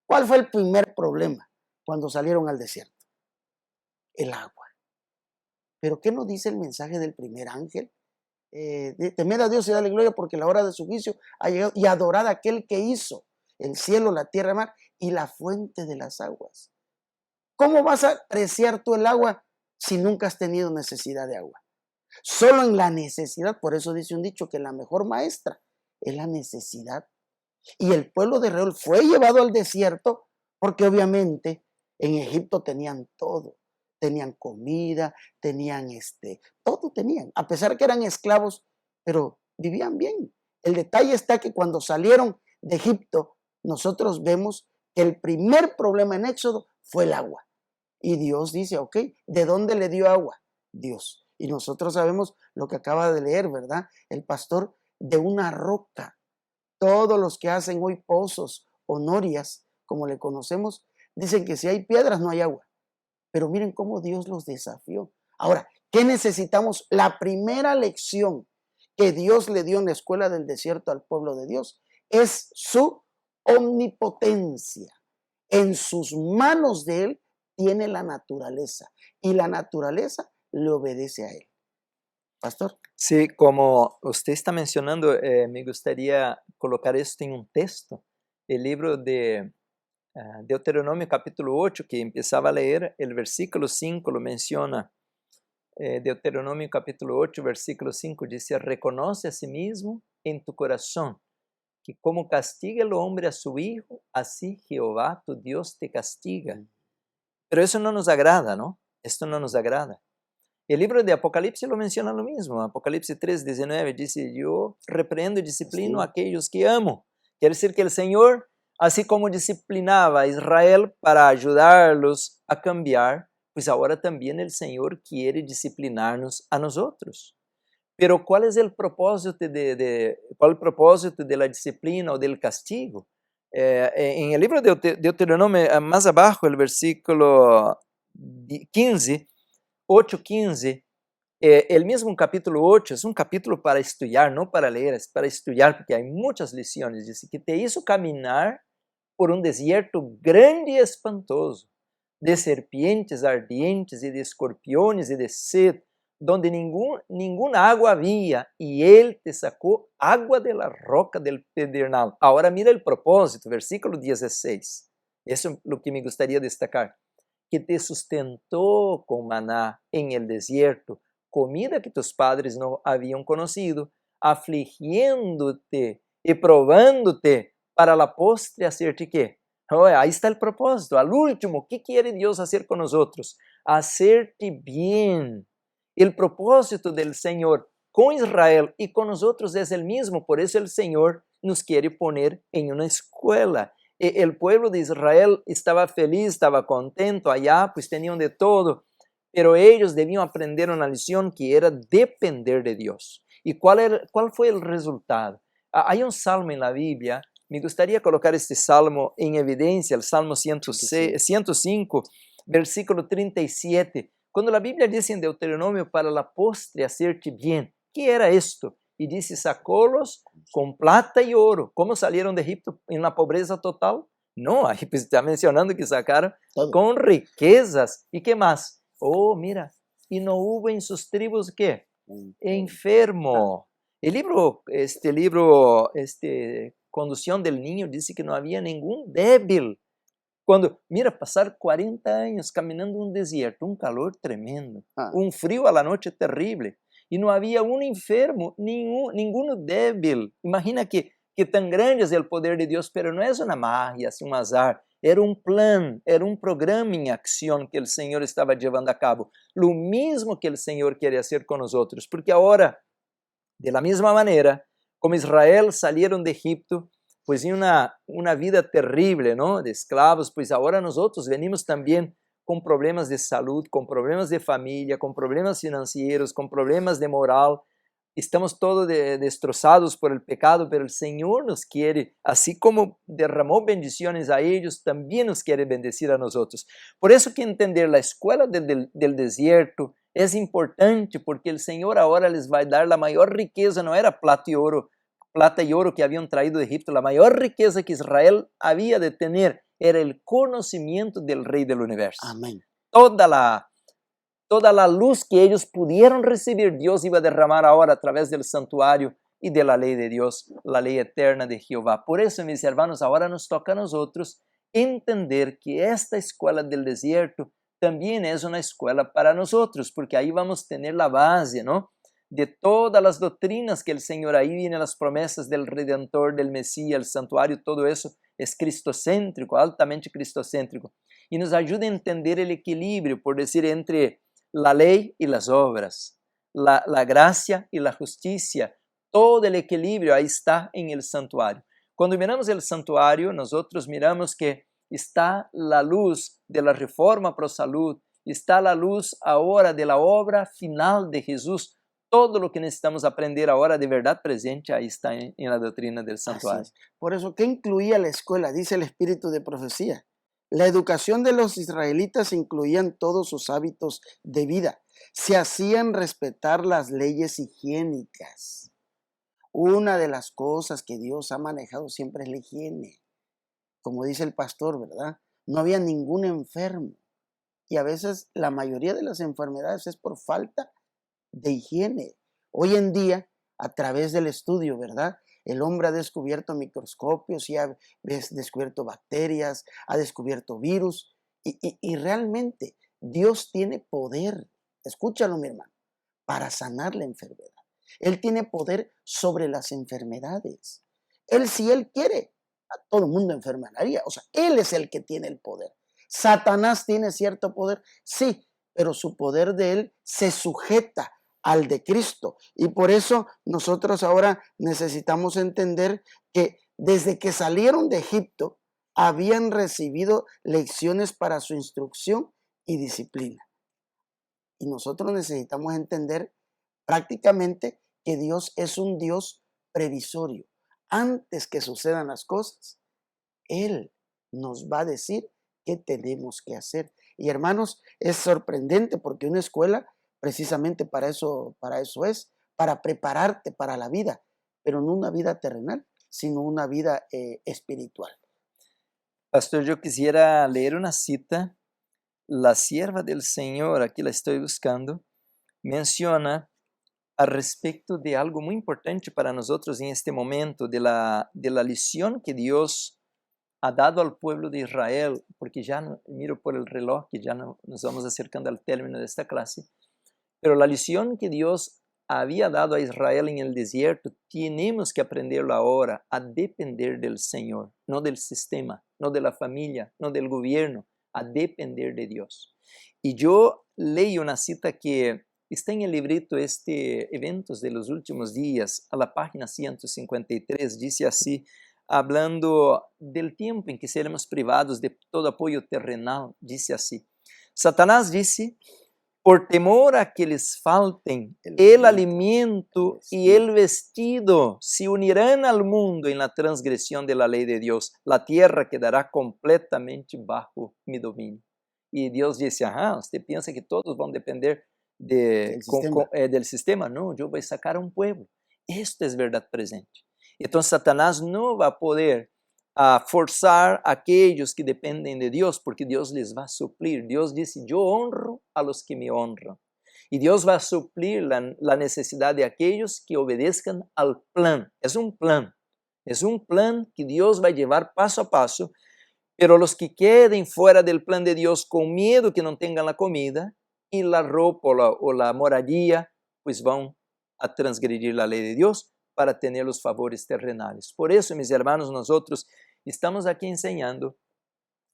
¿Cuál fue el primer problema cuando salieron al desierto? El agua. ¿Pero qué nos dice el mensaje del primer ángel? temed a Dios y dale gloria porque la hora de su juicio ha llegado, y adorad a aquel que hizo el cielo, la tierra, el mar y la fuente de las aguas. ¿Cómo vas a apreciar tú el agua si nunca has tenido necesidad de agua? Solo en la necesidad, por eso dice un dicho que la mejor maestra es la necesidad. Y el pueblo de Israel fue llevado al desierto porque obviamente en Egipto tenían todo. Tenían comida, tenían todo tenían, a pesar que eran esclavos, pero vivían bien. El detalle está que cuando salieron de Egipto, nosotros vemos que el primer problema en Éxodo fue el agua. Y Dios dice, ok, ¿de dónde le dio agua? Dios. Y nosotros sabemos lo que acaba de leer, ¿verdad? El pastor, de una roca. Todos los que hacen hoy pozos o norias, como le conocemos, dicen que si hay piedras no hay agua. Pero miren cómo Dios los desafió. Ahora, ¿qué necesitamos? La primera lección que Dios le dio en la escuela del desierto al pueblo de Dios es su omnipotencia. En sus manos de Él tiene la naturaleza y la naturaleza le obedece a Él. Pastor. Sí, como usted está mencionando, me gustaría colocar esto en un texto. El libro de Deuteronomio capítulo 8, que empezaba a leer, el versículo 5 lo menciona. Deuteronomio capítulo 8, versículo 5 dice, reconoce a sí mismo en tu corazón que como castiga el hombre a su hijo, así Jehová tu Dios te castiga. Pero eso no nos agrada, ¿no? Esto no nos agrada. El libro de Apocalipsis lo menciona lo mismo. Apocalipsis 3:19 dice, yo reprendo y disciplino a aquellos que amo. Quiere decir que el Señor, así como disciplinaba a Israel para ayudarlos a cambiar, pues ahora también el Señor quiere disciplinarnos a nosotros. Pero ¿cuál es el propósito de la disciplina o del castigo? En el libro de Deuteronomio, más abajo, el versículo 15, 8:15, el mismo capítulo 8 es un capítulo para estudiar, no para leer, es para estudiar porque hay muchas lecciones. Dice que te hizo caminar por un desierto grande y espantoso, de serpientes ardientes y de escorpiones y de sed, donde ninguna agua había, y Él te sacó agua de la roca del pedernal. Ahora mira el propósito, versículo 16. Eso es lo que me gustaría destacar. Que te sustentó con maná en el desierto, comida que tus padres no habían conocido, afligiéndote y probándote para la postre hacerte ¿qué? Oh, ahí está el propósito. Al último, ¿qué quiere Dios hacer con nosotros? Hacerte bien. El propósito del Señor con Israel y con nosotros es el mismo. Por eso el Señor nos quiere poner en una escuela. El pueblo de Israel estaba feliz, estaba contento allá, pues tenían de todo, pero ellos debían aprender una lección que era depender de Dios. ¿Y cuál fue el resultado? Hay un salmo en la Biblia, me gustaría colocar este salmo en evidencia, el Salmo 105, versículo 37, cuando la Biblia dice en Deuteronomio, para la postre hacerte bien. ¿Qué era esto? Y dice, sacólos con plata y oro. ¿Cómo salieron de Egipto en la pobreza total? No, ahí pues está mencionando que sacaron con riquezas. ¿Y qué más? Oh, mira, y no hubo en sus tribus, ¿qué? Enfermo. El libro, Conducción del Niño, dice que no había ningún débil. Cuando, mira, pasar 40 años caminando en un desierto, un calor tremendo, un frío a la noche terrible, y no había un enfermo, ninguno débil. Imagina que tan grande es el poder de Dios, pero no es una magia, así un azar. Era un plan, era un programa en acción que el Señor estaba llevando a cabo. Lo mismo que el Señor quiere hacer con nosotros, porque ahora, de la misma manera, como Israel salieron de Egipto, pues en una vida terrible, ¿no? De esclavos, pues ahora nosotros venimos también con problemas de salud, con problemas de familia, con problemas financieros, con problemas de moral. Estamos todos destrozados por el pecado, pero el Señor nos quiere, así como derramó bendiciones a ellos, también nos quiere bendecir a nosotros. Por eso que entender la escuela del desierto es importante, porque el Señor ahora les va a dar la mayor riqueza, no era plata y oro que habían traído de Egipto, la mayor riqueza que Israel había de tener era el conocimiento del Rey del Universo. Amén. toda la luz que ellos pudieron recibir, Dios iba a derramar ahora a través del santuario y de la ley de Dios, la ley eterna de Jehová. Por eso, mis hermanos, ahora nos toca a nosotros entender que esta escuela del desierto también es una escuela para nosotros, porque ahí vamos a tener la base, ¿no?, de todas las doctrinas que el Señor, ahí vienen las promesas del Redentor, del Mesías, el santuario, todo eso es cristocéntrico, altamente cristocéntrico, y nos ayuda a entender el equilibrio, por decir, entre la ley y las obras, la gracia y la justicia, todo el equilibrio ahí está en el santuario. Cuando miramos el santuario, nosotros miramos que está la luz de la reforma pro salud, está la luz ahora de la obra final de Jesús. Todo lo que necesitamos aprender ahora de verdad presente, ahí está en la doctrina del santuario. Así es. Por eso, ¿qué incluía la escuela? Dice el espíritu de profecía. La educación de los israelitas incluían todos sus hábitos de vida. Se hacían respetar las leyes higiénicas. Una de las cosas que Dios ha manejado siempre es la higiene. Como dice el pastor, ¿verdad? No había ningún enfermo. Y a veces la mayoría de las enfermedades es por falta de higiene. Hoy en día, a través del estudio, ¿verdad?, el hombre ha descubierto microscopios y ha descubierto bacterias, ha descubierto virus, y realmente Dios tiene poder, escúchalo mi hermano, para sanar la enfermedad. Él tiene poder sobre las enfermedades. Él, si Él quiere, a todo el mundo enfermaría. O sea, Él es el que tiene el poder. ¿Satanás tiene cierto poder? Sí, pero su poder de Él se sujeta al de Cristo. Y por eso nosotros ahora necesitamos entender que desde que salieron de Egipto habían recibido lecciones para su instrucción y disciplina. Y nosotros necesitamos entender prácticamente que Dios es un Dios previsorio. Antes que sucedan las cosas, Él nos va a decir qué tenemos que hacer. Y hermanos, es sorprendente porque una escuela precisamente para eso es, para prepararte para la vida, pero no una vida terrenal, sino una vida espiritual. Pastor, yo quisiera leer una cita. La sierva del Señor, aquí la estoy buscando, menciona al respecto de algo muy importante para nosotros en este momento, de la lección que Dios ha dado al pueblo de Israel, porque ya miro por el reloj que ya nos vamos acercando al término de esta clase, pero la lección que Dios había dado a Israel en el desierto, tenemos que aprenderlo ahora, a depender del Señor, no del sistema, no de la familia, no del gobierno, a depender de Dios. Y yo leí una cita que está en el librito Eventos de los Últimos Días, a la página 153, dice así, hablando del tiempo en que seremos privados de todo apoyo terrenal, dice así: Satanás dice, por temor a que les falten el alimento y el vestido, se unirán al mundo en la transgresión de la ley de Dios. La tierra quedará completamente bajo mi dominio. Y Dios dice, ajá, usted piensa que todos van a depender del sistema. No, yo voy a sacar a un pueblo. Esto es verdad presente. Entonces Satanás no va a poder forzar a aquellos que dependen de Dios, porque Dios les va a suplir. Dios dice, yo honro a los que me honran. Y Dios va a suplir la necesidad de aquellos que obedezcan al plan. Es un plan que Dios va a llevar paso a paso, pero los que queden fuera del plan de Dios con miedo que no tengan la comida y la ropa o la moradía, pues van a transgredir la ley de Dios para tener los favores terrenales. Por eso, mis hermanos, nosotros estamos aquí enseñando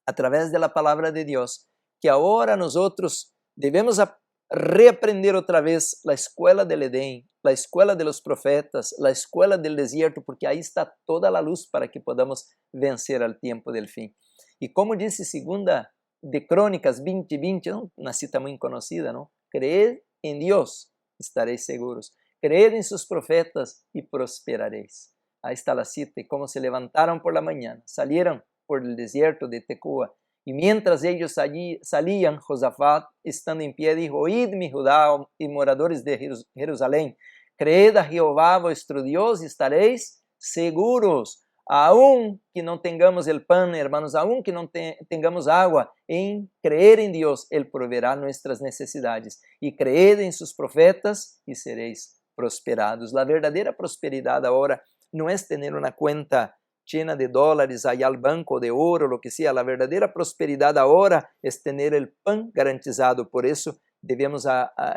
a través de la palabra de Dios que ahora nosotros debemos reaprender otra vez la escuela del Edén, la escuela de los profetas, la escuela del desierto, porque ahí está toda la luz para que podamos vencer al tiempo del fin. Y como dice segunda de Crónicas 20:20, ¿no?, una cita muy conocida, ¿no? Creed en Dios, estaréis seguros. Creed en sus profetas y prosperaréis. Ahí está la cita. Y cómo se levantaron por la mañana, salieron por el desierto de Tecoa. Y mientras ellos allí salían, Josafat, estando en pie, dijo, oídme, Judá y moradores de Jerusalén, creed a Jehová vuestro Dios y estaréis seguros. aun que não tengamos el pan, hermanos, aun que não tengamos água, em creer em Deus, Ele proverá nossas necessidades. E creed em seus profetas e sereis prosperados. A verdadeira prosperidade agora não é ter uma conta llena de dólares aí al banco, de oro, lo que sea. A verdadeira prosperidade agora é ter o pan garantizado. Por isso, devemos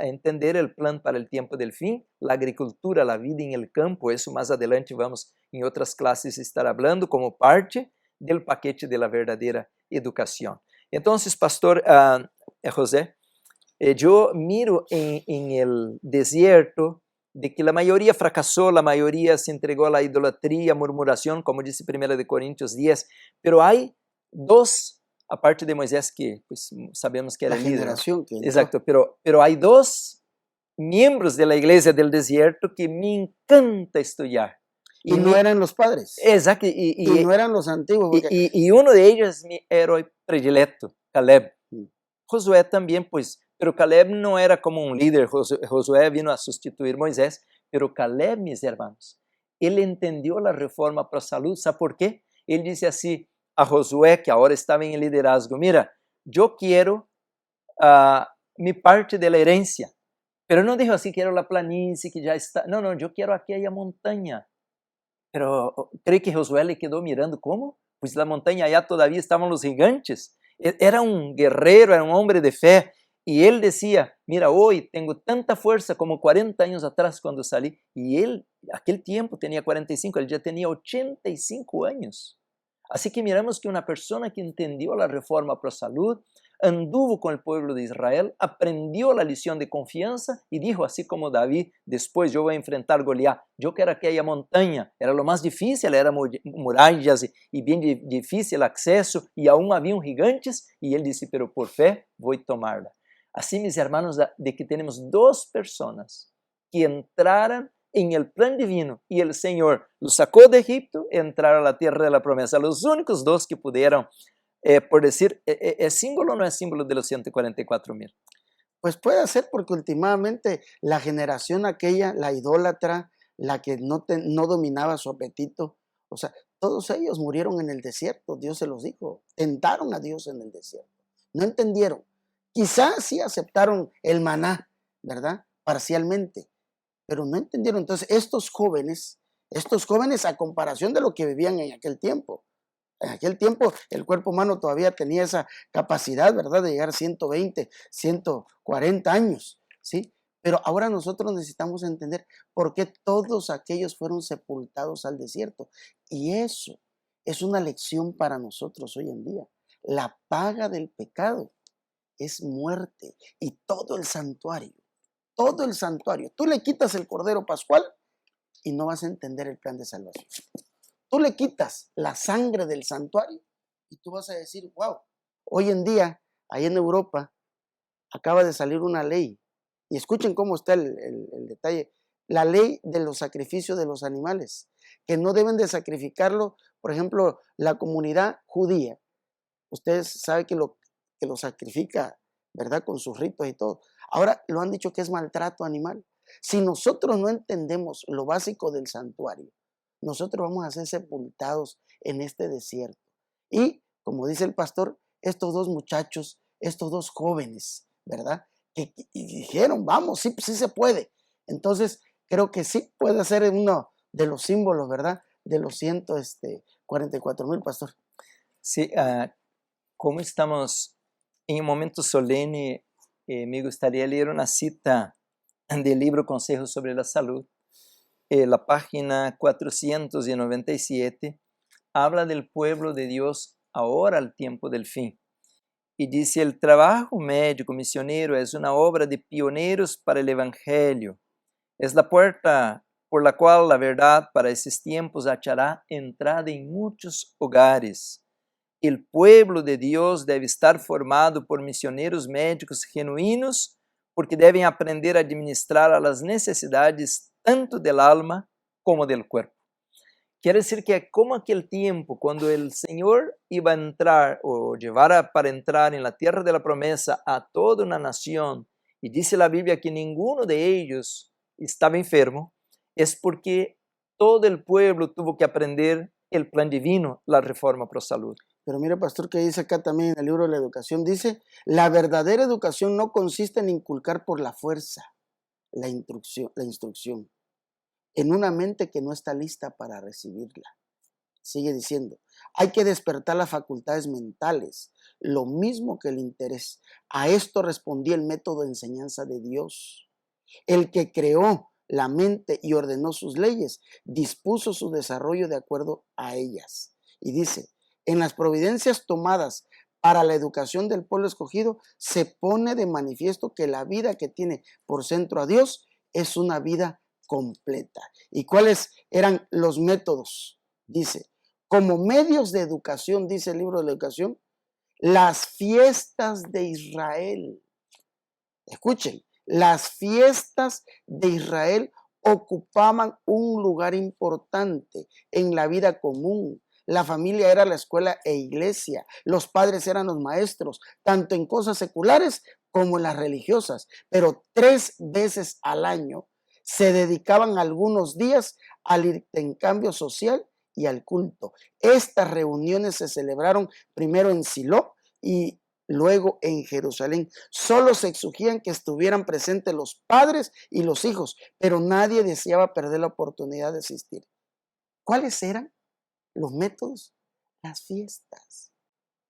entender o plano para o tempo del fim, a agricultura, a vida em el campo. Isso mais adelante vamos em outras classes estar falando como parte do paquete de la verdadeira educação. Então, pastor José, eu miro em el desierto de que a maioria fracassou, a maioria se entregou à idolatria, murmuração, como disse 1 Coríntios 10, pero há dois, a parte de Moisés, que pues, sabemos que era La líder. generación que entró. Exacto, pero há dois miembros de la iglesia del desierto que me encanta estudiar. Y no eran los padres. Exacto. Y no eran los antiguos. Porque... Y uno de ellos es mi héroe predilecto, Caleb. Josué también, pues, pero Caleb no era como un líder. Josué vino a sustituir a Moisés, pero Caleb, mis hermanos, él entendió la reforma para salud. ¿Sabe por qué? Él dice así a Josué, que ahora estaba en el liderazgo: mira, yo quiero mi parte de la herencia. Pero no dijo así, quiero la planicie que ya está. No, no, yo quiero aquella montaña. Pero cree que Josué le quedó mirando, ¿cómo? Pues la montaña allá todavía estaban los gigantes. Era un guerrero, era un hombre de fe. Y él decía, mira, hoy tengo tanta fuerza como 40 años atrás cuando salí. Y él, aquel tiempo tenía 45, él ya tenía 85 años. Así que miramos que una persona que entendió la reforma pro salud, anduvo con el pueblo de Israel, aprendió la lección de confianza y dijo, así como David, después yo voy a enfrentar Goliat, yo quiero aquella montaña, era lo más difícil, eran murallas y bien difícil el acceso y aún habían gigantes y él dice, pero por fe voy a tomarla. Así, mis hermanos, de que tenemos dos personas que entraran en el plan divino y el Señor los sacó de Egipto y entraron a la tierra de la promesa. Los únicos dos que pudieron, por decir, ¿es símbolo o no es símbolo de los 144,000? Pues puede ser, porque últimamente la generación aquella, la idólatra, la que no dominaba su apetito, o sea, todos ellos murieron en el desierto, Dios se los dijo, tentaron a Dios en el desierto, no entendieron. Quizás sí aceptaron el maná, ¿verdad? Parcialmente, pero no entendieron. Entonces, estos jóvenes a comparación de lo que vivían en aquel tiempo el cuerpo humano todavía tenía esa capacidad, ¿verdad? De llegar a 120, 140 años, ¿sí? Pero ahora nosotros necesitamos entender por qué todos aquellos fueron sepultados al desierto. Y eso es una lección para nosotros hoy en día. La paga del pecado es muerte, y todo el santuario, tú le quitas el cordero pascual y no vas a entender el plan de salvación. Tú le quitas la sangre del santuario y tú vas a decir, wow, hoy en día, ahí en Europa, acaba de salir una ley, y escuchen cómo está el detalle, la ley de los sacrificios de los animales, que no deben de sacrificarlo, por ejemplo, la comunidad judía. Ustedes saben que lo sacrifica, ¿verdad? Con sus ritos y todo. Ahora lo han dicho que es maltrato animal. Si nosotros no entendemos lo básico del santuario, nosotros vamos a ser sepultados en este desierto. Y, como dice el pastor, estos dos muchachos, estos dos jóvenes, ¿verdad? Que dijeron, vamos, sí se puede. Entonces, creo que sí puede ser uno de los símbolos, ¿verdad? De los 144,000, pastor. Sí, como estamos en un momento solene, me gustaría leer una cita del libro Consejos sobre la Salud. La página 497 habla del pueblo de Dios ahora al tiempo del fin. Y dice, el trabajo médico misionero es una obra de pioneros para el Evangelio. Es la puerta por la cual la verdad para esos tiempos hallará entrada en muchos hogares. El pueblo de Dios debe estar formado por misioneros médicos genuinos, porque deben aprender a administrar a las necesidades tanto del alma como del cuerpo. Quiere decir que como aquel tiempo, cuando el Señor iba a entrar o llevar para entrar en la tierra de la promesa a toda una nación, y dice la Biblia que ninguno de ellos estaba enfermo, es porque todo el pueblo tuvo que aprender el plan divino, la reforma pro salud. Pero mire, pastor, que dice acá también en el libro de la educación, dice, la verdadera educación no consiste en inculcar por la fuerza la instrucción en una mente que no está lista para recibirla. Sigue diciendo, hay que despertar las facultades mentales, lo mismo que el interés. A esto respondía el método de enseñanza de Dios. El que creó la mente y ordenó sus leyes, dispuso su desarrollo de acuerdo a ellas. Y dice, en las providencias tomadas para la educación del pueblo escogido, se pone de manifiesto que la vida que tiene por centro a Dios es una vida completa. ¿Y cuáles eran los métodos? Dice, como medios de educación, dice el libro de la educación, las fiestas de Israel. Escuchen, las fiestas de Israel ocupaban un lugar importante en la vida común. La familia era la escuela e iglesia. Los padres eran los maestros, tanto en cosas seculares como en las religiosas. Pero 3 veces al año se dedicaban algunos días al intercambio social y al culto. Estas reuniones se celebraron primero en Silo y luego en Jerusalén. Solo se exigían que estuvieran presentes los padres y los hijos, pero nadie deseaba perder la oportunidad de asistir. ¿Cuáles eran los métodos? Las fiestas.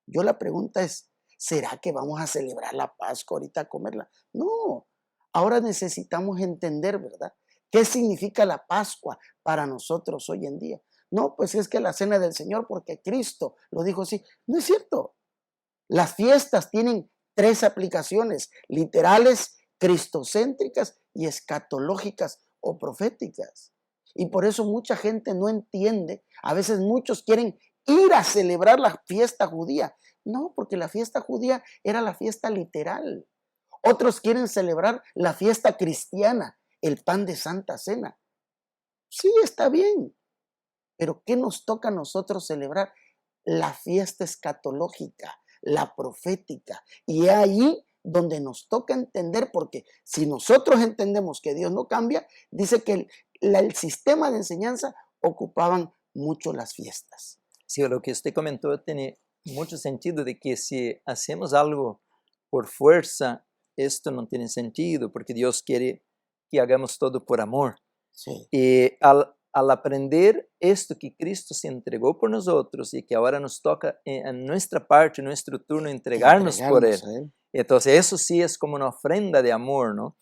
Yo la pregunta es, ¿será que vamos a celebrar la Pascua ahorita a comerla? No, ahora necesitamos entender, ¿verdad? ¿Qué significa la Pascua para nosotros hoy en día? No, pues es que la cena del Señor, porque Cristo lo dijo así. No es cierto. Las fiestas tienen 3 aplicaciones, literales, cristocéntricas y escatológicas o proféticas. Y por eso mucha gente no entiende, a veces muchos quieren ir a celebrar la fiesta judía. No, porque la fiesta judía era la fiesta literal. Otros quieren celebrar la fiesta cristiana, el pan de Santa Cena. Sí, está bien, pero ¿qué nos toca a nosotros celebrar? La fiesta escatológica, la profética. Y es ahí donde nos toca entender, porque si nosotros entendemos que Dios no cambia, dice que el sistema de enseñanza ocupaban mucho las fiestas. Sí, lo que usted comentó tiene mucho sentido de que si hacemos algo por fuerza, esto no tiene sentido, porque Dios quiere que hagamos todo por amor. Sí. Y al aprender esto que Cristo se entregó por nosotros y que ahora nos toca en nuestra parte, en nuestro turno, entregarnos por Él. a Él. Entonces eso sí es como una ofrenda de amor, ¿no?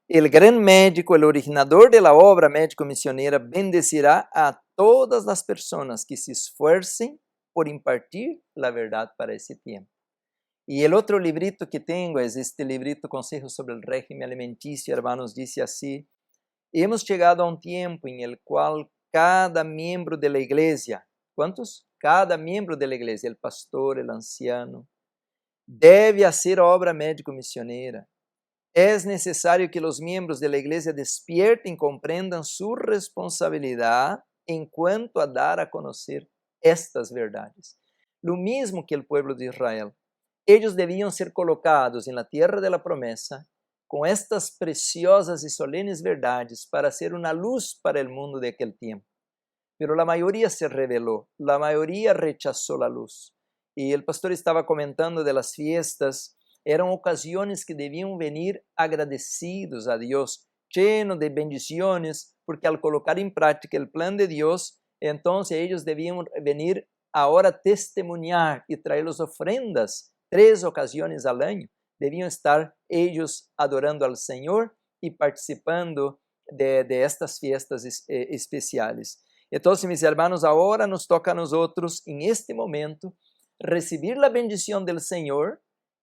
El gran médico, el originador de la obra médico misionera, bendecirá a todas las personas que se esfuercen por impartir la verdad para ese tiempo. Y el otro librito que tengo es este librito, Consejos sobre el régimen alimenticio, hermanos, dice así: hemos llegado a un tiempo en el cual cada miembro de la iglesia, ¿cuántos? Cada miembro de la iglesia, el pastor, el anciano, debe hacer obra médico misionera. Es necesario que los miembros de la iglesia despierten y comprendan su responsabilidad en cuanto a dar a conocer estas verdades. Lo mismo que el pueblo de Israel. Ellos debían ser colocados en la tierra de la promesa con estas preciosas y solemnes verdades para ser una luz para el mundo de aquel tiempo. Pero la mayoría se rebeló, la mayoría rechazó la luz. Y el pastor estaba comentando de las fiestas. Eran ocasiones que debían venir agradecidos a Dios, llenos de bendiciones, porque al colocar en práctica el plan de Dios, entonces ellos debían venir ahora a testimoniar y traer las ofrendas 3 ocasiones al año. Debían estar ellos adorando al Señor y participando de estas fiestas especiales. Entonces, mis hermanos, ahora nos toca a nosotros, en este momento, recibir la bendición del Señor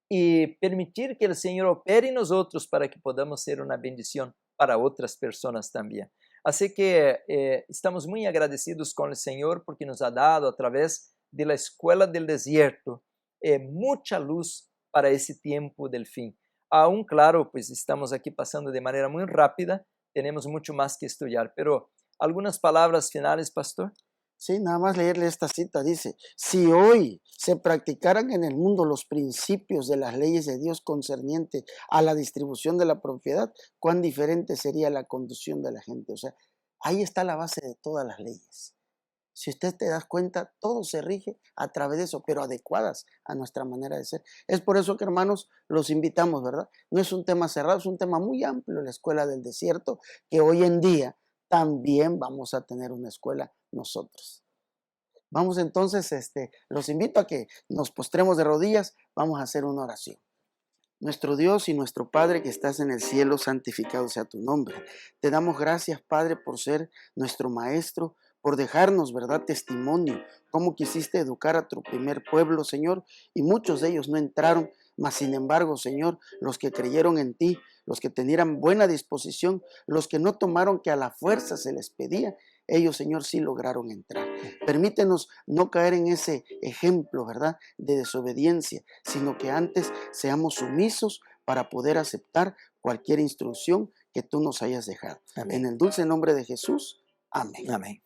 y permitir que el Señor opere en nosotros para que podamos ser una bendición para otras personas también. Así que estamos muy agradecidos con el Señor porque nos ha dado a través de la escuela del desierto mucha luz para ese tiempo del fin. Aún claro, pues estamos aquí pasando de manera muy rápida, tenemos mucho más que estudiar, pero algunas palabras finales, pastor. Sí, nada más leerle esta cita, dice, si hoy se practicaran en el mundo los principios de las leyes de Dios concernientes a la distribución de la propiedad, cuán diferente sería la conducción de la gente. O sea, ahí está la base de todas las leyes. Si usted te das cuenta, todo se rige a través de eso, pero adecuadas a nuestra manera de ser. Es por eso que, hermanos, los invitamos, ¿verdad? No es un tema cerrado, es un tema muy amplio, la escuela del desierto, que hoy en día también vamos a tener una escuela nosotros. Vamos entonces, los invito a que nos postremos de rodillas, vamos a hacer una oración. Nuestro Dios y nuestro Padre que estás en el cielo, santificado sea tu nombre. Te damos gracias, Padre, por ser nuestro Maestro, por dejarnos, ¿verdad?, testimonio, cómo quisiste educar a tu primer pueblo, Señor, y muchos de ellos no entraron, mas sin embargo, Señor, los que creyeron en ti, los que tenían buena disposición, los que no tomaron que a la fuerza se les pedía, ellos, Señor, sí lograron entrar. Permítenos no caer en ese ejemplo, ¿verdad?, de desobediencia, sino que antes seamos sumisos para poder aceptar cualquier instrucción que tú nos hayas dejado. Amén. En el dulce nombre de Jesús, amén. Amén.